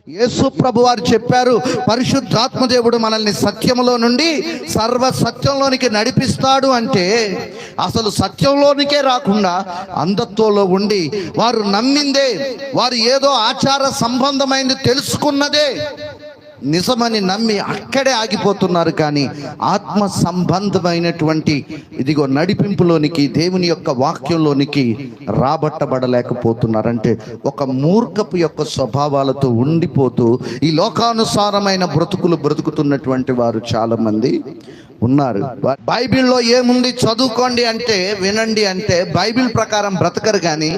యేసు ప్రభు వారు చెప్పారు, పరిశుద్ధాత్మ దేవుడు మనల్ని సత్యంలో నుండి సర్వ సత్యంలోనికి నడిపిస్తాడు అంటే, అసలు సత్యంలోనికే రాకుండా అంధత్వంలో ఉండి వారు నమ్మిందే, వారు ఏదో ఆచార సంబంధమైనది తెలుసుకున్నదే నిజమని నమ్మి అక్కడే ఆగిపోతున్నారు. కానీ ఆత్మ సంబంధమైనటువంటి ఇదిగో నడిపింపులోనికి, దేవుని యొక్క వాక్యంలోనికి రాబట్టబడలేకపోతున్నారంటే ఒక మూర్ఖపు యొక్క స్వభావాలతో ఉండిపోతూ ఈ లోకానుసారమైన బ్రతుకుతున్నటువంటి వారు చాలా మంది ఉన్నారు. బైబిల్లో ఏముంది చదువుకోండి అంటే, వినండి అంటే బైబిల్ ప్రకారం బ్రతకరు. కానీ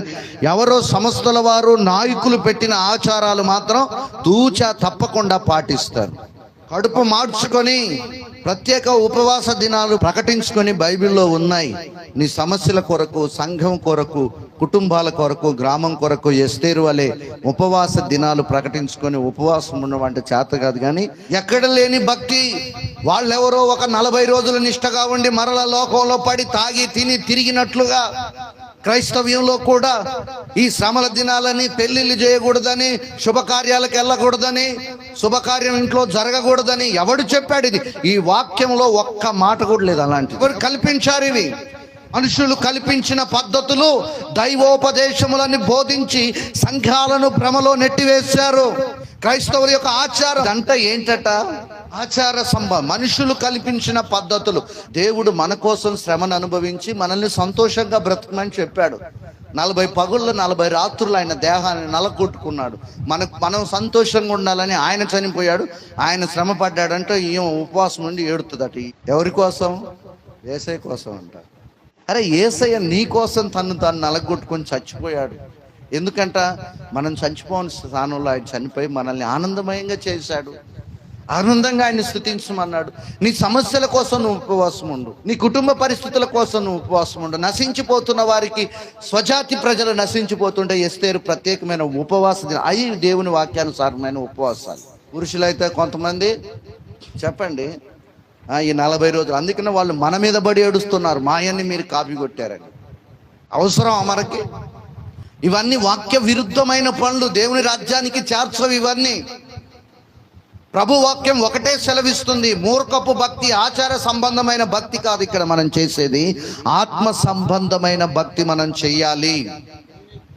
ఎవరో సంస్థల వారు, నాయకులు పెట్టిన ఆచారాలు మాత్రం తూచా తప్పకుండా పాటిస్తారు. కడుపు మార్చుకొని ప్రత్యేక ఉపవాస దినాలు ప్రకటించుకొని బైబిల్లో ఉన్నాయి. నీ సమస్యల కొరకు, సంఘం కొరకు, కుటుంబాల కొరకు, గ్రామం కొరకు ఎస్తేరు వలె ఉపవాస దినాలు ప్రకటించుకొని ఉపవాసం ఉన్నవంటే చేత కాదు. కానీ ఎక్కడ లేని భక్తి, వాళ్ళెవరో ఒక 40 రోజులు నిష్టగా ఉండి మరల లోకంలో పడి తాగి తిని తిరిగినట్లుగా క్రైస్తవ్యంలో కూడా ఈ శ్రమల దినాలని, పెళ్లిళ్ళు చేయకూడదని, శుభకార్యాలకు వెళ్ళకూడదని, శుభకార్యం ఇంట్లో జరగకూడదని ఎవడు చెప్పాడు? ఇది ఈ వాక్యంలో ఒక్క మాట కూడా లేదు. అలాంటి ఎవరు కల్పించారు? ఇవి మనుషులు కల్పించిన పద్ధతులు, దైవోపదేశములని బోధించి సంఘాలను భ్రమలో నెట్టివేశారు. క్రైస్తవుల యొక్క ఆచారం అంట ఏంటట? ఆచార సంబంధం, మనుషులు కల్పించిన పద్ధతులు. దేవుడు మన కోసం శ్రమను అనుభవించి మనల్ని సంతోషంగా బ్రతకమని చెప్పాడు. 40 పగుళ్ళు 40 రాత్రులు ఆయన దేహాన్ని నలగొట్టుకున్నాడు. మనం సంతోషంగా ఉండాలని ఆయన చనిపోయాడు. ఆయన శ్రమ పడ్డాడంటే ఈమె ఉపవాసం నుండి ఏడుతుందట. ఎవరి కోసం? యేసయ్య కోసం అంట. అరే, యేసయ్య నీ కోసం తాను నలగొట్టుకొని చచ్చిపోయాడు. ఎందుకంట? మనం చచ్చిపోని స్థానంలో ఆయన చనిపోయి మనల్ని ఆనందమయంగా చేశాడు. ఆనందంగా ఆయన స్తుతించమన్నాడు. నీ సమస్యల కోసం నువ్వు ఉపవాసం ఉండు, నీ కుటుంబ పరిస్థితుల కోసం నువ్వు ఉపవాసం ఉండు. నశించిపోతున్న వారికి, స్వజాతి ప్రజలు నశించిపోతుంటే ఎస్తేరు ప్రత్యేకమైన ఉపవాస దినం. అవి దేవుని వాక్యానుసారమైన ఉపవాసాలు. పురుషులైతే కొంతమంది చెప్పండి ఈ 40 రోజులు, అందుకనే వాళ్ళు మన మీద బడి ఏడుస్తున్నారు, మా ఆయన్ని మీరు కాపీ కొట్టారని. అవసరం మనకి? ఇవన్నీ వాక్య విరుద్ధమైన పనులు, దేవుని రాజ్యానికి చేర్చవు ఇవన్నీ. ప్రభు వాక్యం ఒకటే సెలవిస్తుంది, మూర్ఖపు భక్తి, ఆచార సంబంధమైన భక్తి కాదు ఇక్కడ మనం చేసేది, ఆత్మ సంబంధమైన భక్తి మనం చెయ్యాలి.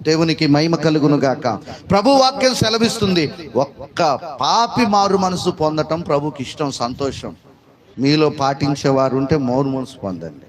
దేవునికి మహిమ కలుగును గాక. ప్రభు వాక్యం సెలవిస్తుంది, ఒక్క పాపి మారు మనసు పొందటం ప్రభుకి ఇష్టం, సంతోషం. మీలో పాటించేవారు ఉంటే మారు మనసు పొందండి.